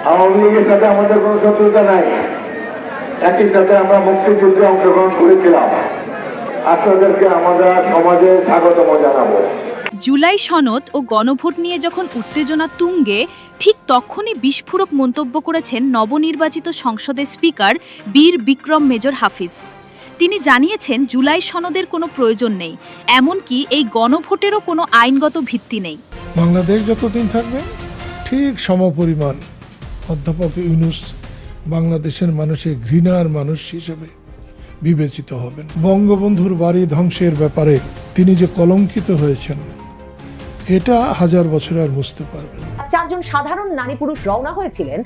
আওয়ামী লীগের সাথে আমাদের কোনো শত্রুতা নাই, একই সাথে আমরা মুক্তিযুদ্ধে অংশগ্রহণ করেছিলাম। আপনাদেরকে আমরা সমাজে স্বাগতম জানাবো। জুলাই সনদ ও গণভোট নিয়ে যখন উত্তেজনা তুঙ্গে, ঠিক তখনই বিস্ফোরক মন্তব্য করেছেন নবনির্বাচিত সংসদের স্পিকার বীর বিক্রম মেজর হাফিজ। তিনি জানিয়েছেন জুলাই সনদের কোনো প্রয়োজন নেই, এমনকি এই গণভোটেরও কোনো আইনগত ভিত্তি নেই। বাংলাদেশ যতদিন থাকবে ঠিক সমপরিমাণ অধ্যাপক ইউনূস বাংলাদেশের মানুষের ঘৃণার মানুষ হিসেবে বিবেচিত হবেন। বঙ্গবন্ধুর বাড়ি ধ্বংসের ব্যাপারে তিনি যে কলঙ্কিত হয়েছেন, এটা হাজার বছর আর বুঝতে পারবেন। চারজন সাধারণ নারী পুরুষ রওনা হয়েছিলেন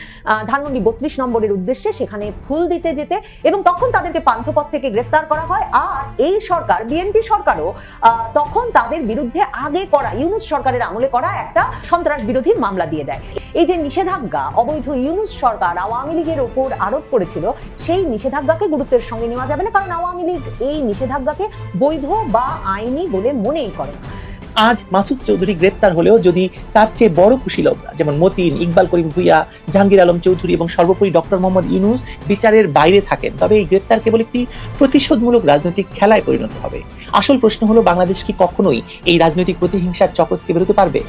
ধানমন্ডি 32 নম্বরের উদ্দেশ্যে, সেখানে ফুল দিতে যেতে, এবং তখন তাদেরকে পান্থপথ থেকে গ্রেফতার করা হয়। আর এই সরকার, বিএনপি সরকারও তখন তাদের বিরুদ্ধে আগে করা, ইউনূস সরকারের আমলে করা একটা সন্ত্রাস বিরোধী মামলা দিয়ে দেয়। এই যে নিষেধাজ্ঞা অবৈধ ইউনূস সরকার আওয়ামী লীগের ওপর আরোপ করেছিল, সেই নিষেধাজ্ঞাকে গুরুত্বের সঙ্গে নেওয়া যাবে না, কারণ আওয়ামী লীগ এই নিষেধাজ্ঞাকে বৈধ বা আইনি বলে মনেই করে না। আজ মাসুদ চৌধুরী গ্রেপ্তার হলেও যদি তার চেয়ে বড় কুশীলবরা যেমন মতিন, ইকবাল করিম ভুইয়া, জাহাঙ্গীর আলম চৌধুরী এবং সর্বোপরি ডক্টর মোহাম্মদ ইউনূস বিচারের বাইরে থাকেন, তবে এই গ্রেপ্তার কেবল একটি প্রতিশোধমূলক রাজনৈতিক খেলায় পরিণত হবে। আসল প্রশ্ন হলো, বাংলাদেশ কি কখনোই এই রাজনৈতিক প্রতিহিংসার চক্র থেকে বেরোতে পারবে?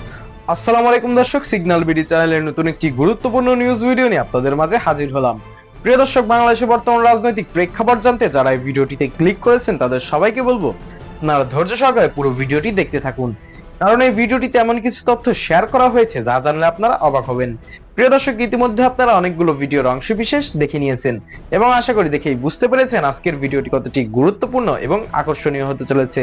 আসসালামু আলাইকুম দর্শক, সিগন্যাল বিডি চ্যানেলের নতুন একটি গুরুত্বপূর্ণ নিউজ ভিডিও নিয়ে আপনাদের মাঝে হাজির হলাম। প্রিয় দর্শক, বাংলাদেশের বর্তমান রাজনৈতিক প্রেক্ষাপট জানতে যারা এই ভিডিওটিতে ক্লিক করেছেন তাদের সবাইকে বলবো আপনারা ধৈর্য সহকারে পুরো ভিডিওটি দেখতে থাকুন, কারণ এই ভিডিওটিতে এমন কিছু তথ্য শেয়ার করা হয়েছে যা জানলে আপনারা অবাক হবেন। প্রিয় দর্শক, ইতিমধ্যে আপনারা অনেকগুলো ভিডিওর অংশ বিশেষ দেখে নিয়েছেন এবং আশা করি দেখেই বুঝতে পেরেছেন আজকের ভিডিওটি কতটি গুরুত্বপূর্ণ এবং আকর্ষণীয় হতে চলেছে।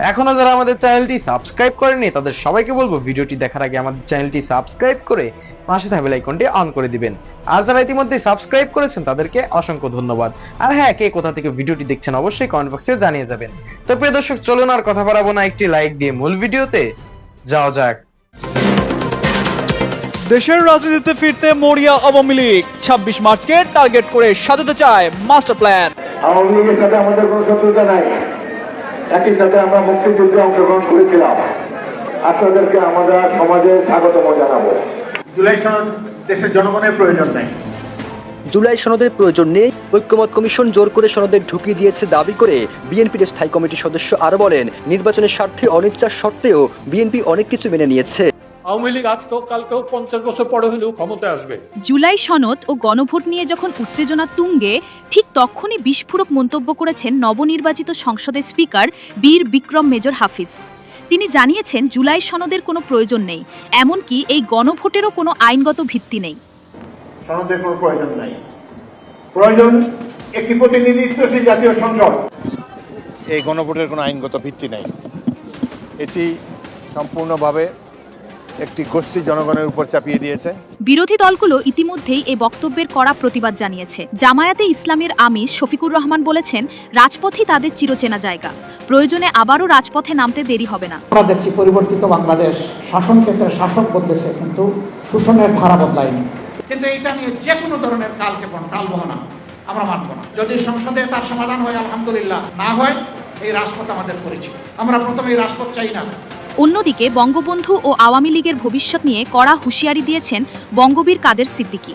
এখনো যারা আমাদের চ্যানেলটি সাবস্ক্রাইব করেননি তাদের সবাইকে বলবো ভিডিওটি দেখার আগে আমাদের চ্যানেলটি সাবস্ক্রাইব করে পাশে থাকা বেল আইকনটি অন করে দিবেন। আর যারা ইতিমধ্যে সাবস্ক্রাইব করেছেন তাদেরকে অসংখ্য ধন্যবাদ। আর হ্যাঁ, কে কোথা থেকে ভিডিওটি দেখছেন অবশ্যই কমেন্ট বক্সে জানিয়ে যাবেন। তো প্রিয় দর্শক, চলুন আর কথা বাড়াবো না, একটি লাইক দিয়ে মূল ভিডিওতে যাওয়া যাক। দেশের রাজনীতিতে ফিরতে মরিয়া আওয়ামী লীগ 26 মার্চকে টার্গেট করে সাজাতে চায় মাস্টার প্ল্যান। আওয়ামী লীগের সাথে আমাদের কোনো শত্রুতা নাই, একই সাথে আমরা মুক্তিযুদ্ধে অংশগ্রহণ করেছিলাম। আপনাদেরকে আমরা সমাজে স্বাগতম জানাবো। জুলাই সনদ দেশের জনগণের প্রয়োজন নাই। জুলাই সনদের প্রয়োজন নেই, ঐক্যমত কমিশন জোর করে সনদে ঢুকিয়ে দিয়েছে দাবি করে বিএনপির স্থায়ী কমিটির সদস্য আরো বলেন, নির্বাচনের স্বার্থে অনিচ্ছার সত্ত্বেও বিএনপি অনেক কিছু মেনে নিয়েছে। আওয়ামী লীগ আজকেও কালকেও 50 বছর পরে হলেও ক্ষমতায় আসবে। জুলাই সনদ ও গণভোট নিয়ে যখন উত্তেজনা তুঙ্গে, ঠিক তখনই বিস্ফোরক মন্তব্য করেছেন নবনির্বাচিত সংসদের স্পিকার বীর বিক্রম মেজর হাফিজ। তিনি জানিয়েছেন জুলাই সনদের কোনো প্রয়োজন নেই, এমনকি এই গণভোটেরও কোনো আইনগত ভিত্তি নেই। সনদের কোনো প্রয়োজন নাই, প্রয়োজন একটি প্রতিনিধিত্বশীল জাতীয় সংসদ। এই গণভোটের কোনো আইনগত ভিত্তি নেই, এটি সম্পূর্ণভাবে একটি গোষ্ঠী জনগণের উপর চাপিয়ে দিয়েছে। বিরোধী দলগুলো ইতিমধ্যেই এই বক্তব্যের কড়া প্রতিবাদ জানিয়েছে। জামায়াতে ইসলামের আমির শফিকুর রহমান বলেছেন, রাজপথই তাদের চিরচেনা জায়গা, প্রয়োজনে আবারও রাজপথে নামতে দেরি হবে না। আমরা দেখছি পরিবর্তিত বাংলাদেশ, শাসন ক্ষেত্রে শাসক বদলেছে কিন্তু শোষণের ধারা বদলায়নি। কিন্তু এটা নিয়ে যে কোনো ধরনের কালবহনা আমরা মানব না। যদি সংসদে তার সমাধান হয় আলহামদুলিল্লাহ, না হয় এই রাজপথ আমাদের পরিচিত। আমরা প্রথমে এই রাজপথ চাই না। অন্যদিকে বঙ্গবন্ধু ও আওয়ামী লীগের ভবিষ্যৎ নিয়ে কড়া হুঁশিয়ারি দিয়েছেন বঙ্গবীর কাদের সিদ্দিকী।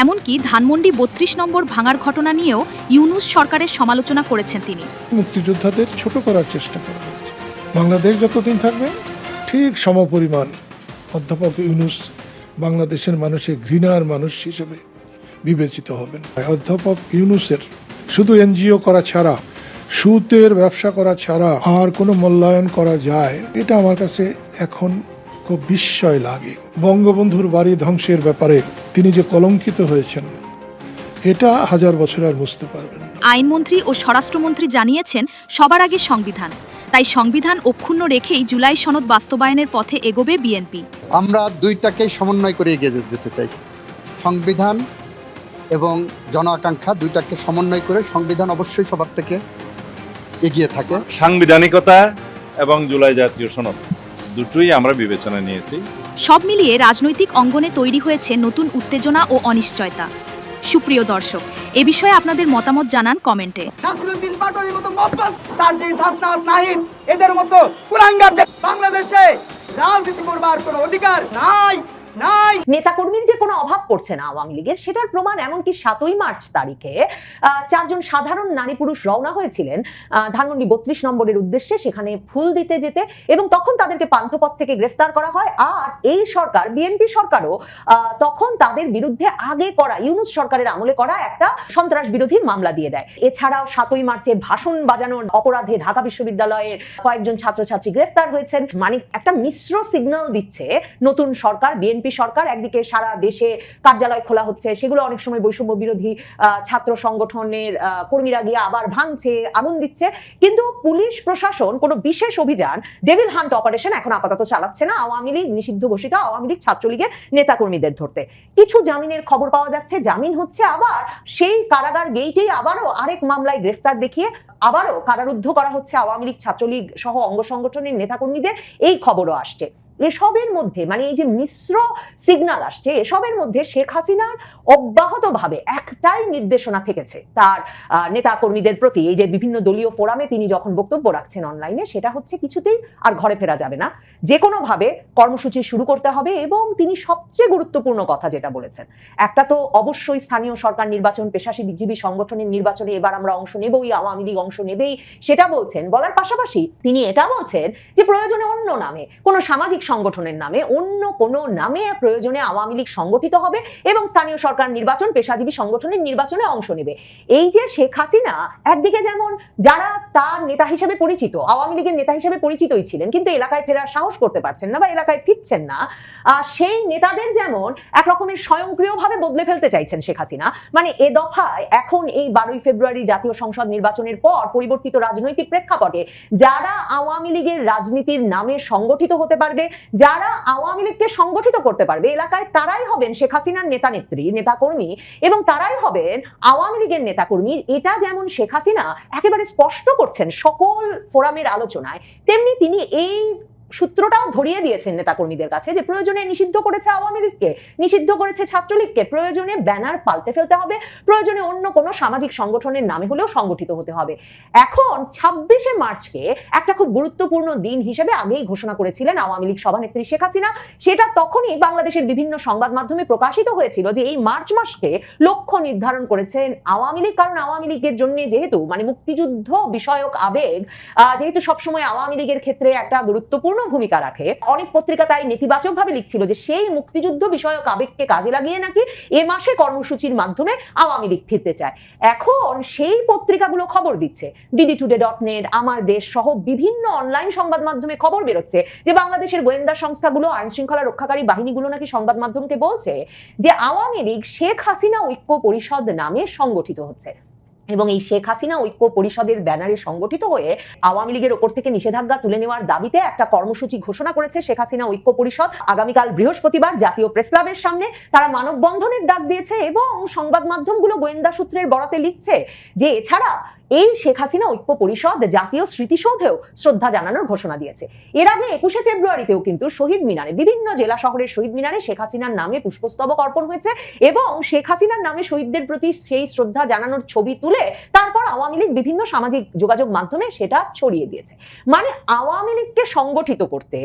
এমনকি ধানমন্ডি 32 নম্বর ভাঙার ঘটনা নিয়েও ইউনূস সরকারের সমালোচনা করেছেন তিনি। মুক্তিযোদ্ধাদের ছোট করার চেষ্টা করা হয়েছে। বাংলাদেশ যতদিন থাকবে ঠিক সমপরিমাণ অধ্যাপক ইউনূস বাংলাদেশের মানুষের ঘৃণার মানুষ হিসেবে বিবেচিত হবেন। অধ্যাপক ইউনূসের শুধু এনজিও করা ছাড়া, সুদের ব্যবসা করা ছাড়া আর কোনো মূল্যায়ন করা যায়, এটা আমার কাছে এখন খুব বিস্ময় লাগে। বঙ্গবন্ধুর বাড়ি ধ্বংসের ব্যাপারে তিনি যে কলঙ্কিত হয়েছেন, এটা হাজার বছর আর বুঝতে পারবেন না। আইনমন্ত্রী ও স্বরাষ্ট্রমন্ত্রী জানিয়েছেন, সবার আগে সংবিধান, তাই সংবিধান অক্ষুণ্ণ রেখেই জুলাই সনদ বাস্তবায়নের পথে এগোবে বিএনপি। আমরা দুইটাকেই সমন্বয় করে এগিয়ে যেতে চাই, সংবিধান এবং জন আকাঙ্ক্ষা দুইটাকে সমন্বয় করে। সংবিধান অবশ্যই সবার থেকে এগিয়ে থাকে। সাংবিধানিকতা এবং জুলাই জাতীয় সনদ দুটোই আমরা বিবেচনায় নিয়েছি। সব মিলিয়ে রাজনৈতিক অঙ্গনে তৈরি হয়েছে নতুন উত্তেজনা ও অনিশ্চয়তা। সুপ্রিয় দর্শক, এ বিষয়ে আপনাদের মতামত জানান কমেন্টে। নাসিরুদ্দিন পাটোয়ারির মতো মহব্বত, সার্জিস হাসনাত নাহিদ এদের মতো কুলাঙ্গারদের বাংলাদেশে রাজনীতি করবার কোনো অধিকার নাই। নেতাকর্মীর যে কোনো অভাব পড়ছে না আওয়ামী লীগের, সেটার প্রমাণ এমনকি 7ই মার্চ তারিখে 4 জন সাধারণ নারী পুরুষ রওনা হয়েছিলেন ধানমন্ডি 32 নম্বরের উদ্দেশ্যে, সেখানে ফুল দিতে যেতে, এবং তখন তাদেরকে পান্থপথ থেকে গ্রেফতার করা হয়। আর এই সরকার, বিএনপি সরকারও তখন তাদের বিরুদ্ধে আগে করা, ইউনূস সরকারের আমলে করা একটা সন্ত্রাস বিরোধী মামলা দিয়ে দেয়। এছাড়াও 7ই মার্চে ভাষণ বাজানোর অপরাধে ঢাকা বিশ্ববিদ্যালয়ের কয়েকজন ছাত্রছাত্রী গ্রেফতার হয়েছেন। মানে একটা মিশ্র সিগন্যাল দিচ্ছে নতুন সরকার, বিএনপি সরকার। একদিকে সারা দেশে কার্যালয় খোলা হচ্ছে, সেগুলো অনেক সময় বৈষম্য বিরোধী ছাত্র সংগঠনের কর্মীরা গিয়ে আবার ভাঙছে, আগুন দিচ্ছে। কিন্তু পুলিশ প্রশাসন কোনো বিশেষ অভিযান, ডেভিল হান্ট অপারেশন এখন আপাতত চালাচ্ছে না আওয়ামী লীগ নিষিদ্ধ ঘোষিত আওয়ামী লীগ ছাত্রলীগের নেতাকর্মীদের ধরতে। কিছু জামিনের খবর পাওয়া যাচ্ছে, জামিন হচ্ছে, আবার সেই কারাগার গেইটেই আবারও আরেক মামলায় গ্রেফতার দেখিয়ে আবারও কারারুদ্ধ করা হচ্ছে আওয়ামী লীগ ছাত্রলীগ সহ অঙ্গ সংগঠনের নেতাকর্মীদের, এই খবরও আসছে। এসবের মধ্যে, মানে এই যে মিশ্র সিগন্যাল আসছে, এসবের মধ্যে শেখ হাসিনার অব্যাহতভাবে একটাই নির্দেশনা থেকেছে তার নেতা কর্মীদের প্রতি। এই যে বিভিন্ন দলীয় ফোরামে তিনি যখন বক্তব্য রাখছেন অনলাইনে, সেটা হচ্ছে কিছুতেই আর ঘরে ফেরা যাবে না, যে কোনো ভাবে কর্মসূচি শুরু করতে হবে। এবং তিনি সবচেয়ে গুরুত্বপূর্ণ কথা যেটা বলেছেন, একটা তো অবশ্যই স্থানীয় সরকার নির্বাচন, পেশাজীবী সংগঠনের নির্বাচনে এবার আমরা অংশ নেবই, আওয়ামী লীগ অংশ নেবেই, সেটা বলছেন। বলার পাশাপাশি তিনি এটা বলছেন যে প্রয়োজনে অন্য নামে, কোনো সামাজিক সংগঠনের নামে, অন্য কোনো নামে প্রয়োজনে আওয়ামী লীগ সংগঠিত হবে এবং স্থানীয় সরকার নির্বাচন, পেশাজীবী সংগঠনের নির্বাচনে অংশ নেবে। এই যে শেখ হাসিনা একদিকে যেমন যারা তার নেতা হিসেবে পরিচিত, আওয়ামী লীগের নেতা হিসেবে পরিচিতই ছিলেন, কিন্তু এলাকায় ফেরার সাহস করতে পারছেন না বা এলাকায় ফিরছেন না, সেই নেতাদের যেমন এক রকমের স্বয়ংক্রিয়ভাবে বদলে ফেলতে চাইছেন শেখ হাসিনা। মানে এ দফায় এখন এই 12ই ফেব্রুয়ারি জাতীয় সংসদ নির্বাচনের পর পরিবর্তিত রাজনৈতিক প্রেক্ষাপটে যারা আওয়ামী লীগের রাজনীতির নামে সংগঠিত হতে পারবে, যারা আওয়ামী লীগকে সংগঠিত করতে পারবে এলাকায়, তারাই হবেন শেখ হাসিনার নেতা নেত্রী, নেতাকর্মী, এবং তারাই হবেন আওয়ামী লীগের নেতাকর্মী। এটা যেমন শেখ হাসিনা একেবারে স্পষ্ট করছেন সকল ফোরামের আলোচনায়, তেমনি তিনি এই সূত্রটাও ধরিয়ে দিয়েছেন নেতাকর্মীদের কাছে যে প্রয়োজনে নিষিদ্ধ করেছে আওয়ামী লীগকে, নিষিদ্ধ করেছে ছাত্রলীগকে, প্রয়োজনে ব্যানার পাল্টে ফেলতে হবে, প্রয়োজনে অন্য কোনো সামাজিক সংগঠনের নামে হলেও সংগঠিত হতে হবে। এখন 26শে মার্চকে একটা খুব গুরুত্বপূর্ণ দিন হিসেবে আগেই ঘোষণা করেছিলেন আওয়ামী লীগ সভানেত্রী শেখ হাসিনা। সেটা তখনই বাংলাদেশের বিভিন্ন সংবাদ মাধ্যমে প্রকাশিত হয়েছিল যে এই মার্চ মাসকে লক্ষ্য নির্ধারণ করেছেন আওয়ামী লীগ। কারণ আওয়ামী লীগের জন্য যেহেতু মানে মুক্তিযুদ্ধ বিষয়ক আবেগ যেহেতু সবসময় আওয়ামী লীগের ক্ষেত্রে একটা গুরুত্বপূর্ণ ভূমিকা রাখে, অনেক পত্রিকা তাই নেতিবাচক ভাবে লিখছিল যে সেই মুক্তিযুদ্ধ বিষয়ক আবেগকে কাজে লাগিয়ে নাকি এ মাসে কর্মসূচির মাধ্যমে আওয়ামী লীগ ফিরতে চায়। এখন সেই পত্রিকাগুলো খবর দিচ্ছে, ddtoday.net, আমার দেশ সহ বিভিন্ন অনলাইন সংবাদ মাধ্যমে খবর বেরোচ্ছে যে বাংলাদেশের গোয়েন্দা সংস্থাগুলো, আইন শৃঙ্খলা রক্ষাকারী বাহিনীগুলো নাকি সংবাদ মাধ্যমকে বলছে যে আওয়ামী লীগ শেখ হাসিনা ঐক্য পরিষদ নামে সংগঠিত হচ্ছে। এবং এই শেখ হাসিনা ঐক্য পরিষদের ব্যানারে সংগঠিত হয়ে আওয়ামী লীগের ওপর থেকে নিষেধাজ্ঞা তুলে নেওয়ার দাবিতে একটা কর্মসূচি ঘোষণা করেছে শেখ হাসিনা ঐক্য পরিষদ। আগামীকাল বৃহস্পতিবার জাতীয় প্রেস ক্লাবের সামনে তারা মানববন্ধনের ডাক দিয়েছে এবং সংবাদ মাধ্যমগুলো গোয়েন্দা সূত্রের বরাতে লিখছে যে এছাড়া এই শেখ হাসিনা ঐক্য পরিষদ জাতীয় স্মৃতিসৌধেও শ্রদ্ধা জানানোর ঘোষণা দিয়েছে। এর আগে 21শে ফেব্রুয়ারিতেও কিন্তু শহীদ মিনারে, বিভিন্ন জেলা শহরের শহীদ মিনারে শেখ হাসিনার নামে পুষ্পস্তবক অর্পণ হয়েছে এবং শেখ হাসিনার নামে শহীদদের প্রতি সেই শ্রদ্ধা জানানোর ছবি তুলে তারপর আওয়ামী লীগ বিভিন্ন সামাজিক যোগাযোগ মাধ্যমে সেটা ছড়িয়ে দিয়েছে। মানে আওয়ামী লীগকে সংগঠিত করতে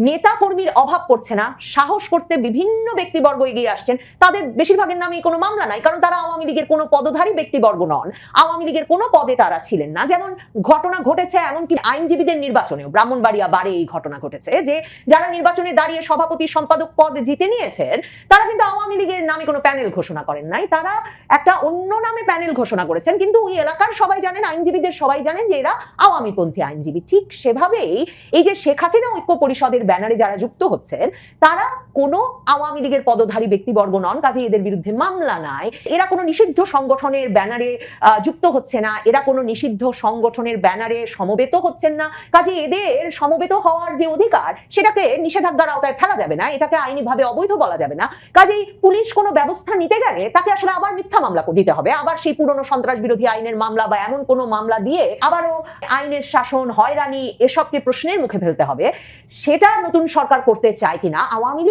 নেতা কর্মীর অভাব পড়ছে না, সাহস করতে বিভিন্ন ব্যক্তিবর্গ এগিয়ে আসছেন। তাদের বেশিরভাগের নামে কোনো মামলা নাই, কারণ তারা আওয়ামী লীগের কোনো পদধারী ব্যক্তিবর্গ নন, আওয়ামী লীগের কোনো পদে তারা ছিলেন না। যেমন ঘটনা ঘটেছে এমনকি আইনজীবীদের নির্বাচনেও, ব্রাহ্মণবাড়িয়া বারে এই ঘটনা ঘটেছে যে যারা নির্বাচনে দাঁড়িয়ে সভাপতি সম্পাদক পদ জিতে নিয়েছেন তারা কিন্তু আওয়ামী লীগের নামে কোনো প্যানেল ঘোষণা করেন নাই, তারা একটা অন্য নামে প্যানেল ঘোষণা করেছেন। কিন্তু ওই এলাকার সবাই জানেন, আইনজীবীদের সবাই জানেন যে এরা আওয়ামীপন্থী আইনজীবী। ঠিক সেভাবেই এই যে শেখ হাসিনা ঐক্য পরিষদের ব্যানারে যারা যুক্ত হচ্ছেন তারা কোনো আওয়ামী লীগের পদধারী ব্যক্তিবর্গ নন, কাজে এদের বিরুদ্ধে মামলা নাই, এরা কোনো নিষিদ্ধ সংগঠনের ব্যানারে যুক্ত হচ্ছে না, এরা কোনো নিষিদ্ধ সংগঠনের ব্যানারে সমবেত হচ্ছেন না। কাজে এদের সমবেত হওয়ার যে অধিকার সেটাকে নিষেধাজ্ঞার আওতায় ফেলা যাবে না, এটাকে আইনিভাবে অবৈধ বলা যাবে না। কাজেই পুলিশ কোনো ব্যবস্থা নিতে গেলে তাকে আসলে আবার মিথ্যা মামলা দিতে হবে, আবার সেই পুরনো সন্ত্রাস বিরোধী আইনের মামলা বা এমন কোনো মামলা দিয়ে আবারও আইনের শাসন, হয়রানি এসবকে প্রশ্নের মুখে ফেলতে হবে। সেটা নতুন সরকার করতে চায় কিনা আওয়ামী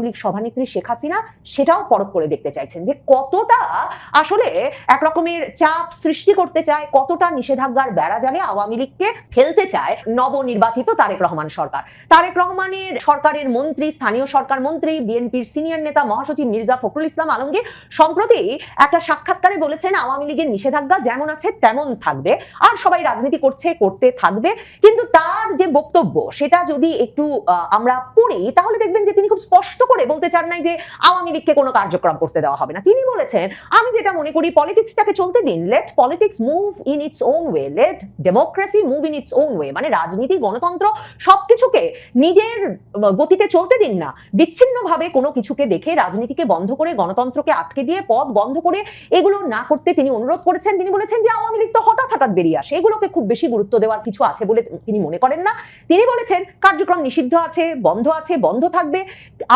লীগ সভানেত্রী শেখ হাসিনা সেটাও পরখ করে দেখতে চাইছেন যে কতটা আসলে একরকমের চাপ সৃষ্টি করতে চায়, কতটা নিষেধাজ্ঞার বেড়াজালে আওয়ামী লীগকে ফেলতে চায় নবনির্বাচিত তারেক রহমান সরকার। তারেক রহমানের সরকারের মন্ত্রী, স্থানীয় সরকার মন্ত্রী, বিএনপির সিনিয়র নেতা মহাসচিব মির্জা ফখরুল ইসলাম আলমগীর সম্প্রতি একটা সাক্ষাৎকারে বলেছেন আওয়ামী লীগের নিষেধাজ্ঞা যেমন আছে তেমন থাকবে, আর সবাই রাজনীতি করতে থাকবে। কিন্তু তার যে বক্তব্য সেটা যদি একটু আমরা পড়ি তাহলে দেখবেন যে তিনি খুব স্পষ্ট করে বলতে চান নাই যে আওয়ামী লীগকে কোনো কার্যক্রম করতে দেওয়া হবে না। তিনি বলেছেন, আমি যেটা মনে করি পলিটিক্সটাকে চলতে দিন, let politics move in its own way, let democracy move in its own way. মানে রাজনীতি, গণতন্ত্র সবকিছুকে নিজের গতিতে চলতে দিন না। বিচ্ছিন্নভাবে কোনো কিছুকে দেখে রাজনীতিকে বন্ধ করে, গণতন্ত্রকে আটকে দিয়ে, পথ বন্ধ করে এগুলো না করতে তিনি অনুরোধ করেছেন। তিনি বলেছেন যে আওয়ামী লীগ তো হঠাৎ বেরিয়ে আসে, এগুলোকে খুব বেশি গুরুত্ব দেওয়ার কিছু আছে বলে তিনি মনে করেন না। তিনি বলেছেন কার্যক্রম নিষিদ্ধ আছে, বন্ধ থাকবে।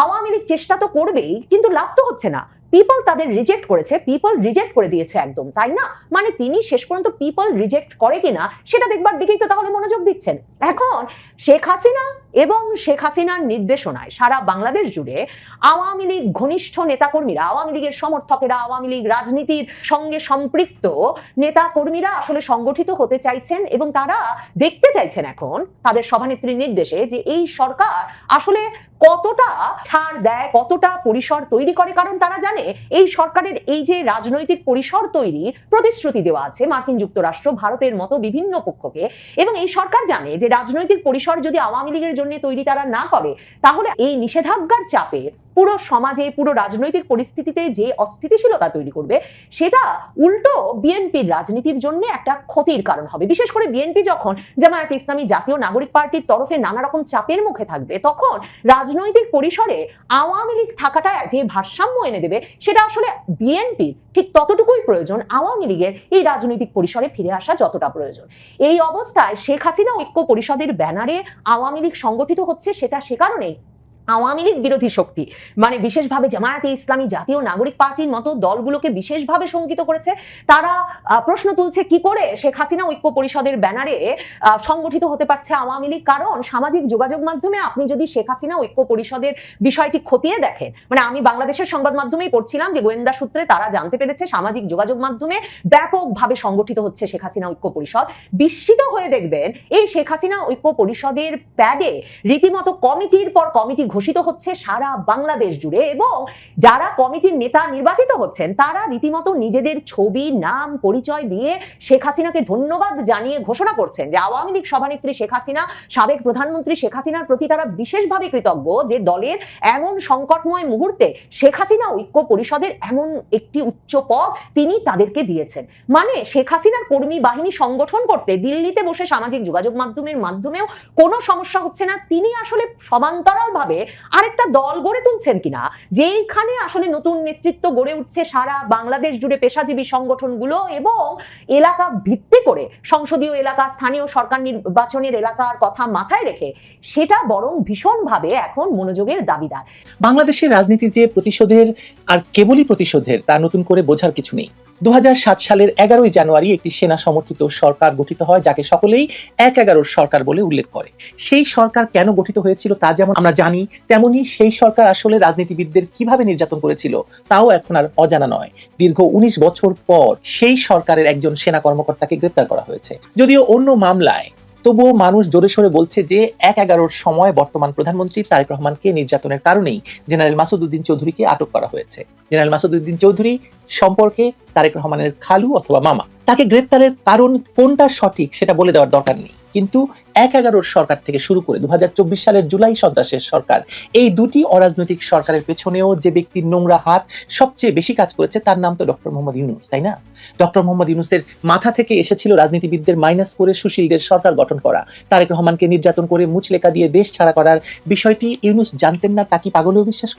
আওয়ামী লীগ চেষ্টা তো করবেই, কিন্তু লাভ তো হচ্ছে না। পিপল তাদের রিজেক্ট করেছে, পিপল রিজেক্ট করে দিয়েছে একদম, তাই না? মানে তিনি শেষ পর্যন্ত পিপল রিজেক্ট করে কিনা সেটা দেখবার দিকেই তো তাহলে মনোযোগ দিচ্ছেন। এখন শেখ হাসিনা এবং শেখ হাসিনার নির্দেশনায় সারা বাংলাদেশ জুড়ে আওয়ামী লীগ ঘনিষ্ঠ নেতাকর্মীরা, আওয়ামী লীগের সমর্থকেরা, আওয়ামী লীগ রাজনীতির সঙ্গে সম্পৃক্ত নেতাকর্মীরা আসলে সংগঠিত হতে চাইছেন এবং তারা দেখতে চাইছেন এখন তাদের সভানেত্রীর নির্দেশে যে এই সরকার আসলে কতটা ছাড় দেয়, কতটা পরিসর তৈরি করে। কারণ তারা জানে এই সরকারের এই যে রাজনৈতিক পরিসর তৈরির প্রতিশ্রুতি দেওয়া আছে মার্কিন যুক্তরাষ্ট্র, ভারতের মতো বিভিন্ন পক্ষকে, এবং এই সরকার জানে যে রাজনৈতিক পরিসর যদি আওয়ামী লীগের জন্য তৈরি তারা না করে তাহলে এই নিষেধাজ্ঞার চাপে পুরো সমাজে, পুরো রাজনৈতিক পরিস্থিতিতে যে অস্থিতিশীলতা তৈরি করবে সেটা উল্টো বিএনপির রাজনীতির জন্য একটা ক্ষতির কারণ হবে। বিশেষ করে বিএনপি যখন জামায়াতে ইসলামী, জাতীয় নাগরিক পার্টির তরফে নানা রকম চাপের মুখে থাকবে, তখন রাজনৈতিক পরিসরে আওয়ামী লীগ থাকাটা যে ভারসাম্য এনে দেবে সেটা আসলে বিএনপির ঠিক ততটুকুই প্রয়োজন, আওয়ামী লীগের এই রাজনৈতিক পরিসরে ফিরে আসা যতটা প্রয়োজন। এই অবস্থায় শেখ হাসিনা ঐক্য পরিষদের ব্যানারে আওয়ামী লীগ সংগঠিত হচ্ছে, সেটা সে কারণেই আওয়ামী লীগ বিরোধী শক্তি, মানে বিশেষভাবে জামায়াতে ইসলামী, জাতীয় নাগরিক পার্টির মতো দলগুলোকে বিশেষভাবে শঙ্কিত করেছে। তারা প্রশ্ন তুলছে কি করে শেখ হাসিনা ঐক্য পরিষদের ব্যানারে সংগঠিত হতে পারছে আওয়ামী লীগ। কারণ সামাজিক যোগাযোগ মাধ্যমে আপনি যদি শেখ হাসিনা ঐক্য পরিষদের বিষয়টি খতিয়ে দেখেন, মানে আমি বাংলাদেশের সংবাদ মাধ্যমেই পড়ছিলাম যে গোয়েন্দা সূত্রে তারা জানতে পেরেছে সামাজিক যোগাযোগ মাধ্যমে ব্যাপকভাবে সংগঠিত হচ্ছে শেখ হাসিনা ঐক্য পরিষদ। বিস্মিত হয়ে দেখবেন এই শেখ হাসিনা ঐক্য পরিষদের প্যাডে রীতিমতো কমিটির পর কমিটি ঘোষিত হচ্ছে সারা বাংলাদেশ জুড়ে, এবং যারা কমিটির নেতা নির্বাচিত হচ্ছেন তারা রীতিমতো নিজেদের ছবি, নাম, পরিচয় দিয়ে শেখ হাসিনাকে ধন্যবাদ জানিয়ে ঘোষণা করছেন যে আওয়ামী লীগ সভানেত্রী শেখ হাসিনা, সাবেক প্রধানমন্ত্রী শেখ হাসিনার প্রতি তারা বিশেষভাবে কৃতজ্ঞ যে দলের এমন সংকটময় মুহূর্তে শেখ হাসিনা ঐক্য পরিষদের এমন একটি উচ্চ পদ তিনি তাদেরকে দিয়েছেন। মানে শেখ হাসিনার কর্মী বাহিনী সংগঠন করতে দিল্লিতে বসে সামাজিক যোগাযোগ মাধ্যমেও কোনো সমস্যা হচ্ছে না। তিনি আসলে সমান্তরালভাবে আরেকটা দল গড়ে তুলছেন কিনা, যেখানে আসলে নতুন নেতৃত্ব গড়ে উঠছে সারা বাংলাদেশ জুড়ে পেশাজীবী সংগঠনগুলো এবং এলাকা ভিত্তি করে সংসদীয় এলাকা, স্থানীয় সরকার নির্বাচনের এলাকার কথা মাথায় রেখে, সেটা বরং ভীষণভাবে এখন মনোযোগের দাবিদার। বাংলাদেশের রাজনীতি যে প্রতিশোধের আর কেবলই প্রতিশোধের তা নতুন করে বোঝার কিছু নেই। 2007 সালের 11ই জানুয়ারি একটি সেনা সমর্থিত সরকার গঠিত হয়, যাকে সকলেই 1-11 সরকার বলে উল্লেখ করে। সেই সরকার কেন গঠিত হয়েছিল তা যেমন আমরা জানি, তেমনি সেই সরকার আসলে রাজনীতিবিদদের কিভাবে নির্যাতন করেছিল তাও এখন আর অজানা নয়। দীর্ঘ 19 বছর পর সেই সরকারের একজন সেনা কর্মকর্তাকে গ্রেপ্তার করা হয়েছে, যদিও অন্য মামলায়। তবুও মানুষ জোরে সোরে বলছে যে 1-11 সময় বর্তমান প্রধানমন্ত্রী তারেক রহমানকে নির্যাতনের কারণেই জেনারেল মাসুদ উদ্দিন চৌধুরীকে আটক করা হয়েছে। জেনারেল মাসুদ উদ্দিন চৌধুরী সম্পর্কে তারেক রহমানের খালু অথবা মামা। তাকে গ্রেপ্তারের কারণ কোনটা সঠিক সেটা বলে দেওয়ার দরকার নেই, কিন্তু 1-11 সরকার থেকে শুরু করে 2024 সালের জুলাই সন্ত্রাসের সরকার, এই দুটি অরাজনৈতিক সরকারের পেছনেও যে ব্যক্তির নোংরা হাত সবচেয়ে বেশি কাজ করেছে তার নাম তো ডক্টর মোহাম্মদ ইউনূস, তাই না? ডক্টর মোহাম্মদ ইউনূসের মাথা থেকে এসেছিল রাজনীতিবিদদের মাইনাস করে সুশীলদের সরকার গঠন করা। তারেক রহমানকে নির্যাতন করে মুচলেকা দিয়ে দেশ ছাড়া করার বিষয়টি ইউনূস জানতেন না, তা কি পাগলেও বিশ্বাস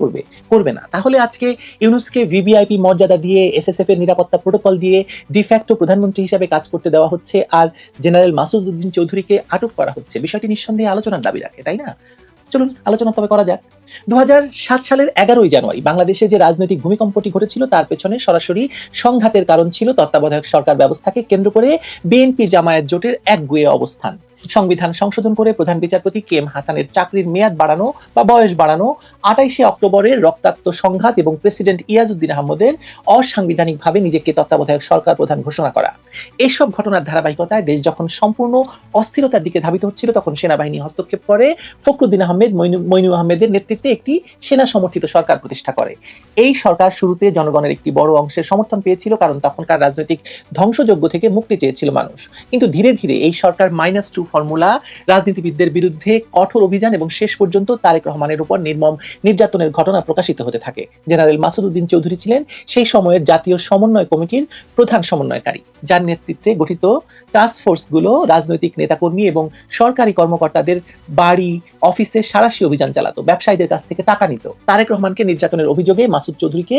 করবে না? তাহলে আজকে ইউনূসকে ভিভিআইপি মর্যাদা দিয়ে, এসএসএফ এর নিরাপত্তা প্রোটোকল দিয়ে ডিফ্যাক্টো প্রধান প্রধানমন্ত্রী হিসেবে কাজ করতে দেওয়া হচ্ছে আর জেনারেল মাসুদ উদ্দিন চৌধুরীকে আটক করা হচ্ছে, বিষয়টি নিঃসন্দেহে আলোচনার দাবি রাখে, তাই না? চলুন আলোচনা তবে করা যাক। 2007 সালের 11ই জানুয়ারি বাংলাদেশে যে রাজনৈতিক ভূমিকম্পটি ঘটেছিল তার পেছনে সরাসরি সংঘাতের কারণ ছিল তত্ত্বাবধায়ক সরকার ব্যবস্থাকে কেন্দ্র করে বিএনপি জামায়াত জোটের একগুঁয়ে অবস্থান। সংবিধান সংশোধন করে প্রধান বিচারপতি কে এম হাসানের চাকরির মেয়াদ বাড়ানো বা বয়স বাড়ানো, 28শে অক্টোবরের রক্তাক্ত সংঘাত এবং প্রেসিডেন্ট ইয়াজউদ্দিন আহমদের অসাংবিধানিকভাবে নিজেকে তত্ত্বাবধায়ক সরকার প্রধান ঘোষণা করা, এসব ঘটনার ধারাবাহিকতায় দেশ যখন সম্পূর্ণ অস্থিরতার দিকে ধাবিত হচ্ছিল তখন সেনাবাহিনী হস্তক্ষেপ করে ফখরুদ্দিন আহমেদ মইনু আহমেদের নেতৃত্বে একটি সেনা সমর্থিত সরকার প্রতিষ্ঠা করে। এই সরকার শুরুতে জনগণের একটি বড় অংশের সমর্থন পেয়েছিল, কারণ তখনকার রাজনৈতিক ধ্বংসযজ্ঞ থেকে মুক্তি চেয়েছিল মানুষ। কিন্তু ধীরে ধীরে এই সরকার -2 ফর্মুলা, রাজনীতিবিদদের বিরুদ্ধে কঠোর অভিযান এবং শেষ পর্যন্ত তারেক রহমানের উপর নির্মম নির্যাতনের ঘটনা প্রকাশিত হতে থাকে। জেনারেল মাসুদ উদ্দিন চৌধুরী ছিলেন সেই সময়ের জাতীয় সমন্বয় কমিটির প্রধান সমন্বয়কারী, যার নেতৃত্বে গঠিত টাস্ক ফোর্সগুলো রাজনৈতিক নেতাকর্মী এবং সরকারি কর্মকর্তাদের বাড়ি অফিসে সাঁড়াশি অভিযান চালাতো, ব্যবসায়ীদের কাছ থেকে টাকা নিত। তারেক রহমানকে নির্যাতনের অভিযোগে মাসুদ চৌধুরীকে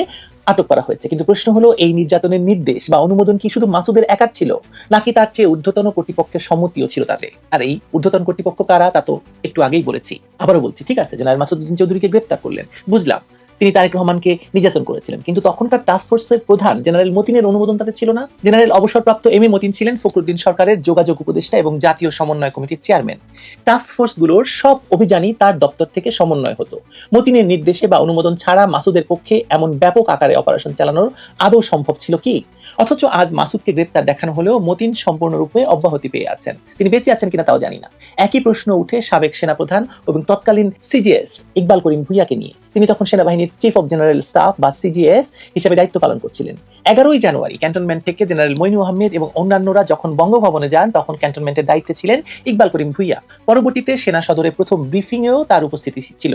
আটক করা হয়েছে। কিন্তু প্রশ্ন হলো, এই নির্যাতনের নির্দেশ বা অনুমোদন কি শুধু মাসুদের একার ছিল, নাকি তার চেয়ে ঊর্ধ্বতন কর্তৃপক্ষের সম্মতিও ছিল তাতে? আর এই ঊর্ধ্বতন কর্তৃপক্ষ কারা তা তো একটু আগেই বলেছি, আবারও বলছি। ঠিক আছে, জেনারেল মাসুদ উদ্দিন চৌধুরীকে গ্রেফতার করলেন, বুঝলাম তিনি তারেক রহমানকে নির্যাতন করেছিলেন, কিন্তু তখনকার টাস্ক ফোর্সের প্রধান জেনারেল মতিনের অনুমোদন তাতে ছিল না। জেনারেল অবসরপ্রাপ্ত এম এ মতিন ছিলেন ফখরুদ্দিন সরকারের যোগাযোগ উপদেষ্টা এবং জাতীয় সমন্বয় কমিটির চেয়ারম্যান। টাস্ক ফোর্সগুলোর সব অভিযানই তার দপ্তর থেকে সমন্বয় হতো। মতিনের নির্দেশে বা অনুমোদন ছাড়া মাসুদের পক্ষে এমন ব্যাপক আকারে অপারেশন চালানোর আদৌ সম্ভব ছিল কি? অথচ আজ মাসুদকে গ্রেপ্তার দেখানো হলেও মতিন সম্পূর্ণরূপে অব্যাহতি পেয়ে আছেন। তিনি বেঁচে আছেন কিনা তাও জানি না। একই প্রশ্ন উঠে সাবেক সেনাপ্রধান এবং তৎকালীন সিজিএস ইকবাল করিম ভুইয়াকে নিয়ে। তিনি তখন সেনাবাহিনীর চিফ অফ জেনারেল স্টাফ বা সিজিএস হিসেবে দায়িত্ব পালন করছিলেন। 11ই জানুয়ারি ক্যান্টনমেন্ট থেকে জেনারেল মইনু আহমেদ এবং অন্যান্যরা যখন বঙ্গভবনে যান তখন ক্যান্টনমেন্টের দায়িত্বে ছিলেন ইকবাল করিম ভুইয়া। পরবর্তীতে সেনা সদরে প্রথম ব্রিফিংয়েও তার উপস্থিতি ছিল।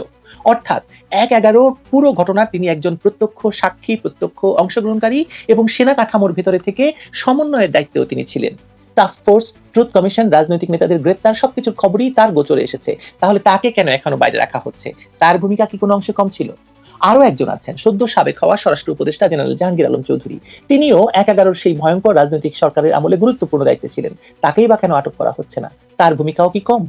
অর্থাৎ 1/11 পুরো ঘটনার তিনি একজন প্রত্যক্ষ সাক্ষী, প্রত্যক্ষ অংশগ্রহণকারী এবং সেনা কাঠামোর ভেতরে থেকে সমন্বয়ের দায়িত্বেও তিনি ছিলেন। টাস্ক ফোর্স, ট্রুথ কমিশন, রাজনৈতিক নেতাদের গ্রেপ্তার সবকিছুর খবরই তার গোচরে এসেছে। তাহলে তাকে কেন এখনো বাইরে রাখা হচ্ছে? তার ভূমিকা কি কোনো অংশে কম ছিল? আরো একজন আছেন সদ্য সাবেক হওয়া স্বরাষ্ট্র উপদেষ্টা জেনারেল জাহাঙ্গীর আলম চৌধুরী। তিনিও 1/11 সেই ভয়ঙ্কর রাজনৈতিক সরকারের আমলে গুরুত্বপূর্ণ দায়িত্বে ছিলেন। তাকেই বা কেন আটক করা হচ্ছে না? তার ভূমিকাও কি কম?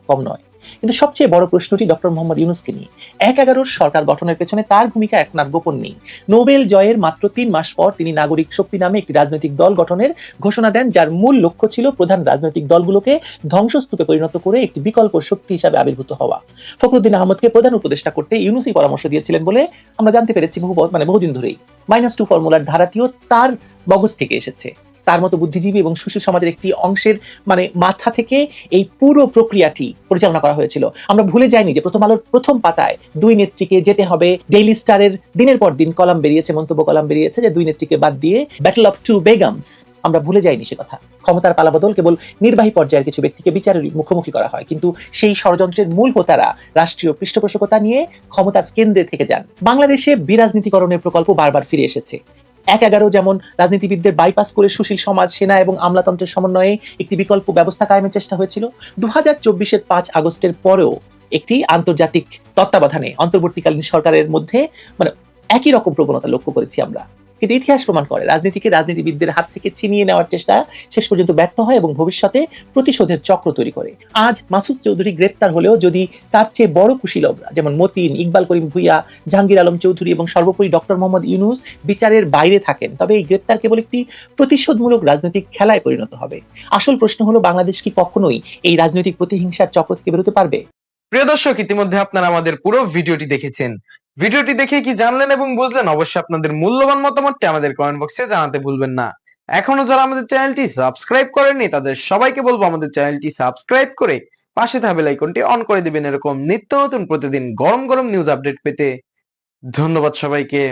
কম নয়। কিন্তু সবচেয়ে বড় প্রশ্নটি ডক্টর মোহাম্মদ ইউনূসকে নিয়ে। 1/11 সরকার গঠনের পেছনে তার ভূমিকা এখন আর গোপন নেই। নোবেল জয়ের মাত্র 3 মাস পর তিনি নাগরিক শক্তি নামে একটি রাজনৈতিক দল গঠনের ঘোষণা দেন, যার মূল লক্ষ্য ছিল প্রধান রাজনৈতিক দলগুলোকে ধ্বংসস্তূপে পরিণত করে একটি বিকল্প শক্তি হিসাবে আবির্ভূত হওয়া। ফখরুদ্দিন আহমদকে প্রধান উপদেষ্টা করতে ইউনূসই পরামর্শ দিয়েছিলেন বলে আমরা জানতে পেরেছি বহুদিন ধরেই। -2 ফর্মুলার ধারাটিও তার মগজ থেকে এসেছে। তার মতো বুদ্ধিজীবী এবং সুশীল সমাজের একটি অংশের মাথা থেকে এই পুরো প্রক্রিয়াটি পরিচালনা করা হয়েছিল। আমরা ভুলে যাইনি যে প্রথম আলোর প্রথম পাতায় 2 নেত্রীকে যেতে হবে। ডেইলি স্টারের দিনের পর দিন কলাম বেরিয়েছে, মন্তব্য কলাম বেরিয়েছে যে 2 নেত্রীকে বাদ দিয়ে ব্যাটল অফ 2 বেগমস। আমরা ভুলে যাইনি সে কথা। ক্ষমতার পালাবদল কেবল নির্বাহী পর্যায়ের কিছু ব্যক্তিকে বিচারের মুখোমুখি করা হয়, কিন্তু সেই ষড়যন্ত্রের মূল হোতারা রাষ্ট্রীয় পৃষ্ঠপোষকতা নিয়ে ক্ষমতার কেন্দ্রে থেকে যান। বাংলাদেশে বিরাজনীতিকরণের প্রকল্প বারবার ফিরে এসেছে। 1/11 যেমন রাজনীতিবিদদের বাইপাস করে সুশীল সমাজ, সেনা এবং আমলাতন্ত্রের সমন্বয়ে একটি বিকল্প ব্যবস্থা কায়েমের চেষ্টা হয়েছিল। 2024-এর 5 আগস্টের পরেও একটি আন্তর্জাতিক তত্ত্বাবধানে অন্তর্বর্তীকালীন সরকারের মধ্যে একই রকম প্রবণতা লক্ষ্য করেছি আমরা। কিন্তু ইতিহাস প্রমাণ করে রাজনীতিকে রাজনীতিবিদদের হাত থেকে ছিনিয়ে নেওয়ার চেষ্টা শেষ পর্যন্ত ব্যর্থ হয় এবং ভবিষ্যতে প্রতিশোধের চক্র তৈরি করে। আজ মাসুদ চৌধুরী গ্রেপ্তার হলেও যদি তার চেয়ে বড় কুশীলবরা যেমন মতিন, ইকবাল করিম ভুইয়া, জাহাঙ্গীর আলম চৌধুরী এবং সর্বোপরি ডক্টর মোহাম্মদ ইউনূস বিচারের বাইরে থাকেন, তবে এই গ্রেপ্তার কেবল একটি প্রতিশোধমূলক রাজনৈতিক খেলায় পরিণত হবে। আসল প্রশ্ন হলো, বাংলাদেশ কি কখনোই এই রাজনৈতিক প্রতিহিংসার চক্র থেকে বেরোতে পারবে? প্রিয় দর্শক, ইতিমধ্যে আপনারা আমাদের পুরো ভিডিওটি দেখেছেন। ভিডিওটি দেখে কি জানলেন এবং বুঝলেন? অবশ্যই আপনাদের মূল্যবান মতামতটি আমাদের কমেন্ট বক্সে জানাতে ভুলবেন না। এখনো যারা আমাদের চ্যানেলটি সাবস্ক্রাইব করেননি তাদের সবাইকে বলবো আমাদের চ্যানেলটি সাবস্ক্রাইব করে পাশে থাকা বেল আইকনটি অন করে দিবেন এরকম নিত্য নতুন প্রতিদিন গরম গরম নিউজ আপডেট পেতে। ধন্যবাদ সবাইকে।